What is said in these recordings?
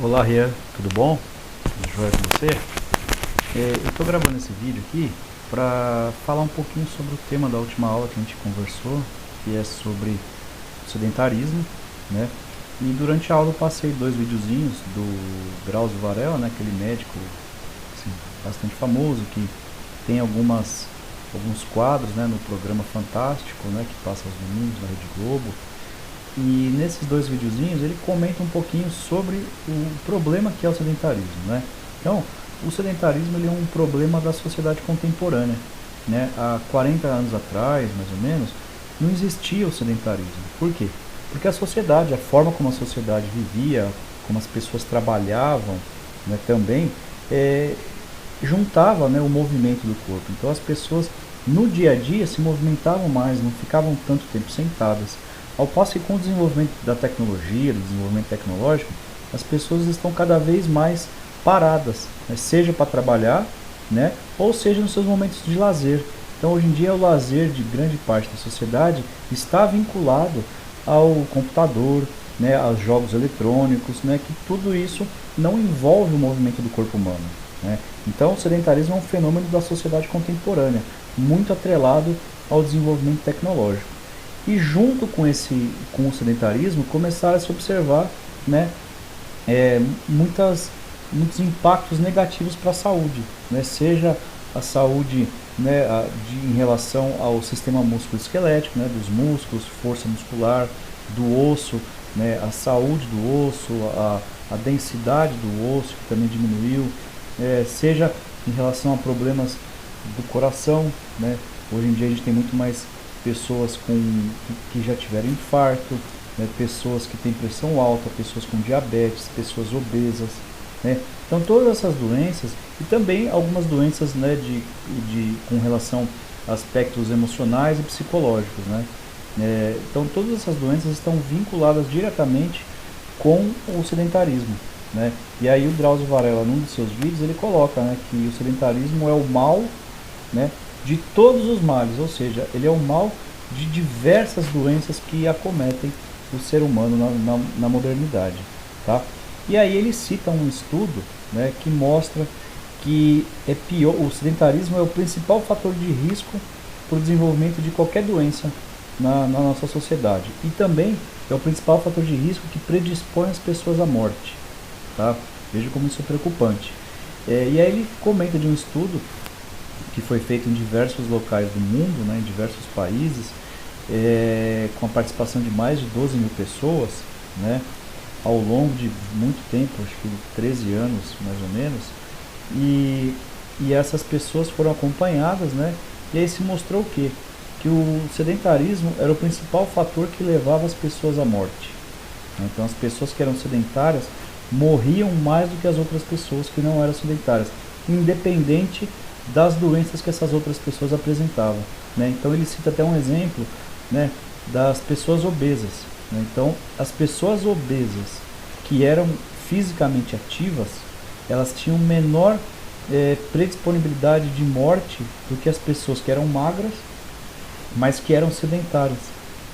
Olá, Rian, tudo bom? Tudo jóia com você? Eu estou gravando esse vídeo aqui para falar um pouquinho sobre o tema da última aula que a gente conversou, que é sobre o sedentarismo, né? E durante a aula eu passei dois videozinhos do Drauzio Varela, né? Aquele médico assim, bastante famoso que tem alguns quadros, né, no programa Fantástico, né, que passa aos domingos na Rede Globo. E nesses dois videozinhos ele comenta um pouquinho sobre o problema que é o sedentarismo, né? Então, o sedentarismo ele é um problema da sociedade contemporânea, né? Há 40 anos atrás, mais ou menos, não existia o sedentarismo. Por quê? Porque a sociedade, a forma como a sociedade vivia, como as pessoas trabalhavam, né, também, juntava, né, o movimento do corpo. Então as pessoas no dia a dia se movimentavam mais, não ficavam tanto tempo sentadas. Ao passo que com o desenvolvimento da tecnologia, do desenvolvimento tecnológico, as pessoas estão cada vez mais paradas, né? Seja para trabalhar, né? Ou seja nos seus momentos de lazer. Então hoje em dia o lazer de grande parte da sociedade está vinculado ao computador, né? Aos jogos eletrônicos, né? Que tudo isso não envolve o movimento do corpo humano, né? Então o sedentarismo é um fenômeno da sociedade contemporânea, muito atrelado ao desenvolvimento tecnológico. E junto com o sedentarismo começaram a se observar, né, muitos impactos negativos para a saúde, né, seja a saúde, né, em relação ao sistema músculo-esquelético, né, dos músculos, força muscular, do osso, né, a saúde do osso, a densidade do osso que também diminuiu, seja em relação a problemas do coração, né. Hoje em dia a gente tem muito mais pessoas que já tiveram infarto, né, pessoas que têm pressão alta, pessoas com diabetes, pessoas obesas, né? Então todas essas doenças e também algumas doenças, né, com relação a aspectos emocionais e psicológicos, né? Então todas essas doenças estão vinculadas diretamente com o sedentarismo, né? E aí o Drauzio Varela, num dos seus vídeos, ele coloca, né, que o sedentarismo é o mal, né, de todos os males, ou seja, ele é o mal de diversas doenças que acometem o ser humano na modernidade, tá? E aí ele cita um estudo, né, que mostra que o sedentarismo é o principal fator de risco para o desenvolvimento de qualquer doença na nossa sociedade, e também é o principal fator de risco que predispõe as pessoas à morte, tá? Veja como isso é preocupante. E aí ele comenta de um estudo que foi feito em diversos locais do mundo, né, em diversos países, com a participação de mais de 12 mil pessoas, né, ao longo de muito tempo, acho que 13 anos mais ou menos, e essas pessoas foram acompanhadas, né, e aí se mostrou o quê? Que o sedentarismo era o principal fator que levava as pessoas à morte. Então as pessoas que eram sedentárias morriam mais do que as outras pessoas que não eram sedentárias, independente das doenças que essas outras pessoas apresentavam, né? Então ele cita até um exemplo, né, das pessoas obesas, né? Então as pessoas obesas que eram fisicamente ativas, elas tinham menor predisponibilidade de morte do que as pessoas que eram magras, mas que eram sedentárias,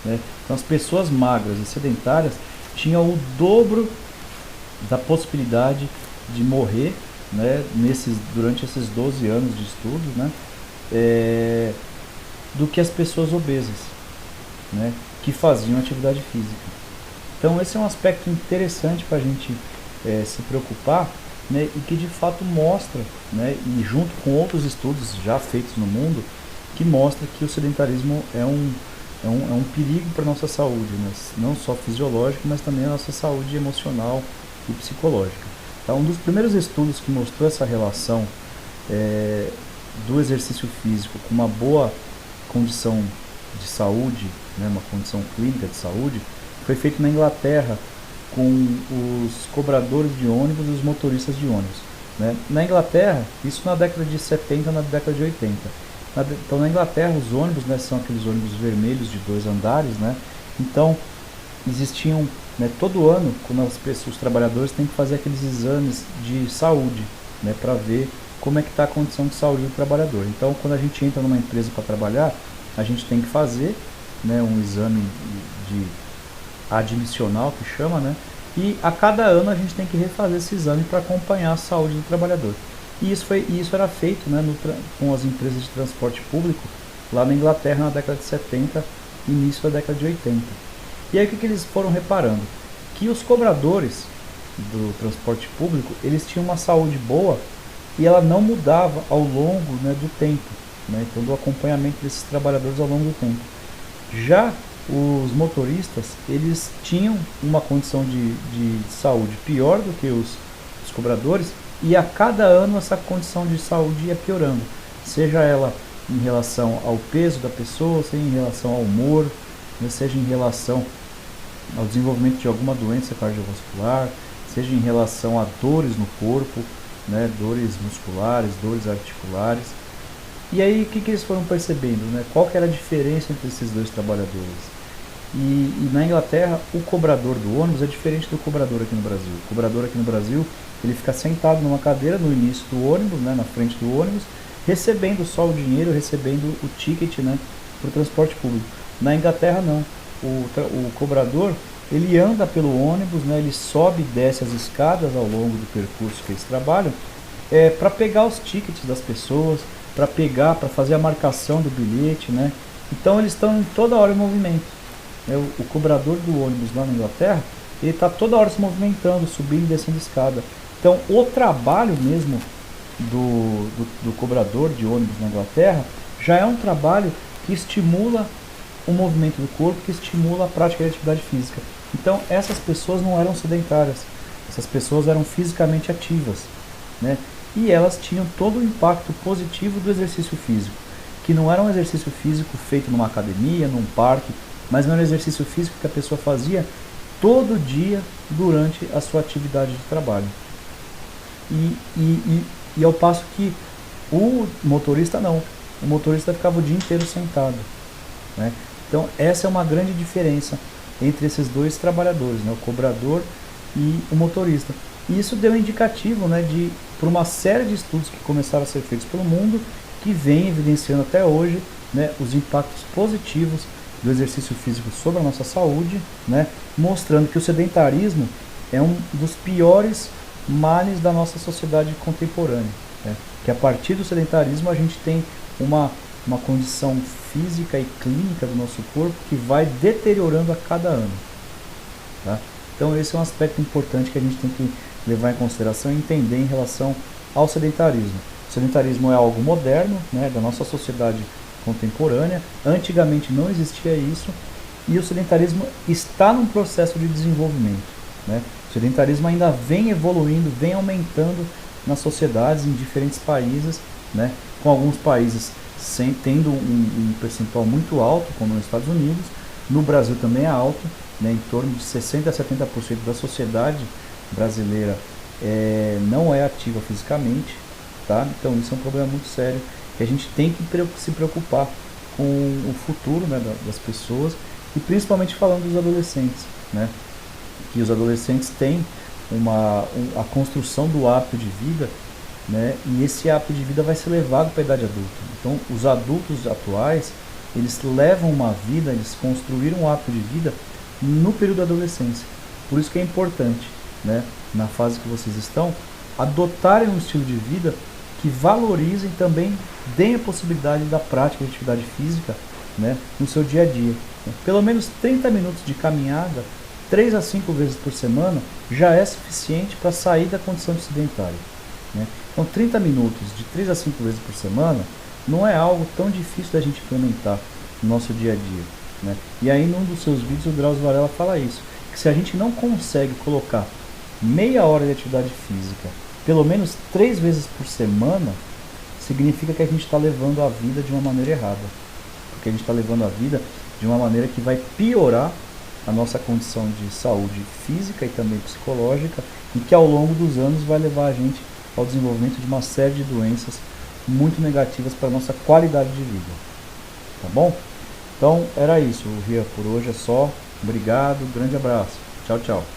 né? Então as pessoas magras e sedentárias tinham o dobro da possibilidade de morrer, né, durante esses 12 anos de estudo, né, do que as pessoas obesas, né, que faziam atividade física. Então esse é um aspecto interessante para a gente se preocupar, né, e que de fato mostra, né, e junto com outros estudos já feitos no mundo, que mostra que o sedentarismo é um perigo para a nossa saúde, né, não só fisiológica, mas também a nossa saúde emocional e psicológica. Um dos primeiros estudos que mostrou essa relação do exercício físico com uma boa condição de saúde, né, uma condição clínica de saúde, foi feito na Inglaterra com os cobradores de ônibus e os motoristas de ônibus, né? Na Inglaterra, isso na década de 70, na década de 80. Então na Inglaterra os ônibus, né, são aqueles ônibus vermelhos de 2 andares, né? Então existiam, né, todo ano, quando os trabalhadores têm que fazer aqueles exames de saúde, né, para ver como é que está a condição de saúde do trabalhador. Então, quando a gente entra numa empresa para trabalhar, a gente tem que fazer, né, um exame de admissional, que chama, né, E a cada ano a gente tem que refazer esse exame para acompanhar a saúde do trabalhador. E isso era feito, né, com as empresas de transporte público lá na Inglaterra na década de 70, início da década de 80. E aí o que eles foram reparando? Que os cobradores do transporte público, eles tinham uma saúde boa e ela não mudava ao longo, né, do tempo, né, então do acompanhamento desses trabalhadores ao longo do tempo. Já os motoristas, eles tinham uma condição de saúde pior do que os cobradores, e a cada ano essa condição de saúde ia piorando, seja ela em relação ao peso da pessoa, seja em relação ao humor, né, seja em relação ao desenvolvimento de alguma doença cardiovascular, seja em relação a dores no corpo, né, dores musculares, dores articulares. E aí o que eles foram percebendo, né? Qual que era a diferença entre esses dois trabalhadores? E na Inglaterra o cobrador do ônibus é diferente do cobrador aqui no Brasil. O cobrador aqui no Brasil, ele fica sentado numa cadeira no início do ônibus, né, na frente do ônibus, recebendo só o dinheiro, recebendo o ticket, né, para o transporte público. Na Inglaterra não. O cobrador, ele anda pelo ônibus, né, ele sobe e desce as escadas ao longo do percurso que eles trabalham, para pegar os tickets das pessoas, para fazer a marcação do bilhete, né? Então eles estão toda hora em movimento. O cobrador do ônibus lá na Inglaterra, ele está toda hora se movimentando, subindo e descendo escada. Então o trabalho mesmo do cobrador de ônibus na Inglaterra já é um trabalho que estimula o movimento do corpo, que estimula a prática de atividade física. Então essas pessoas não eram sedentárias, essas pessoas eram fisicamente ativas, né? E elas tinham todo o impacto positivo do exercício físico, que não era um exercício físico feito numa academia, num parque, mas era um exercício físico que a pessoa fazia todo dia durante a sua atividade de trabalho. E ao passo que o motorista não, o motorista ficava o dia inteiro sentado, né? Então essa é uma grande diferença entre esses dois trabalhadores, né? O cobrador e o motorista. E isso deu um indicativo, né, por uma série de estudos que começaram a ser feitos pelo mundo, que vem evidenciando até hoje, né, os impactos positivos do exercício físico sobre a nossa saúde, né, mostrando que o sedentarismo é um dos piores males da nossa sociedade contemporânea, né, que a partir do sedentarismo a gente tem uma condição física e clínica do nosso corpo que vai deteriorando a cada ano, tá? Então esse é um aspecto importante que a gente tem que levar em consideração e entender em relação ao sedentarismo. O sedentarismo é algo moderno, né, da nossa sociedade contemporânea. Antigamente não existia isso, e o sedentarismo está num processo de desenvolvimento, né? O sedentarismo ainda vem evoluindo, vem aumentando nas sociedades em diferentes países, né? Com alguns países tendo um percentual muito alto, como nos Estados Unidos. No Brasil também é alto, né? Em torno de 60% a 70% da sociedade brasileira não é ativa fisicamente, tá? Então isso é um problema muito sério, que a gente tem que se preocupar com o futuro, né, das pessoas, e principalmente falando dos adolescentes, né? Que os adolescentes têm a construção do hábito de vida, né? E esse hábito de vida vai ser levado para a idade adulta. Então os adultos atuais, eles levam uma vida, eles construíram um hábito de vida no período da adolescência. Por isso que é importante, né, na fase que vocês estão, adotarem um estilo de vida que valorizem também, deem a possibilidade da prática de atividade física, né, no seu dia a dia. Pelo menos 30 minutos de caminhada, 3 a 5 vezes por semana, já é suficiente para sair da condição de sedentário, né? Então 30 minutos de 3 a 5 vezes por semana não é algo tão difícil da gente implementar no nosso dia a dia, né? E aí num dos seus vídeos o Drauzio Varela fala isso, que se a gente não consegue colocar meia hora de atividade física, pelo menos 3 vezes por semana, significa que a gente está levando a vida de uma maneira errada. Porque a gente está levando a vida de uma maneira que vai piorar a nossa condição de saúde física e também psicológica, e que ao longo dos anos vai levar a gente ao desenvolvimento de uma série de doenças muito negativas para a nossa qualidade de vida. Tá bom? Então era isso, Ria, por hoje é só. Obrigado, grande abraço. Tchau, tchau.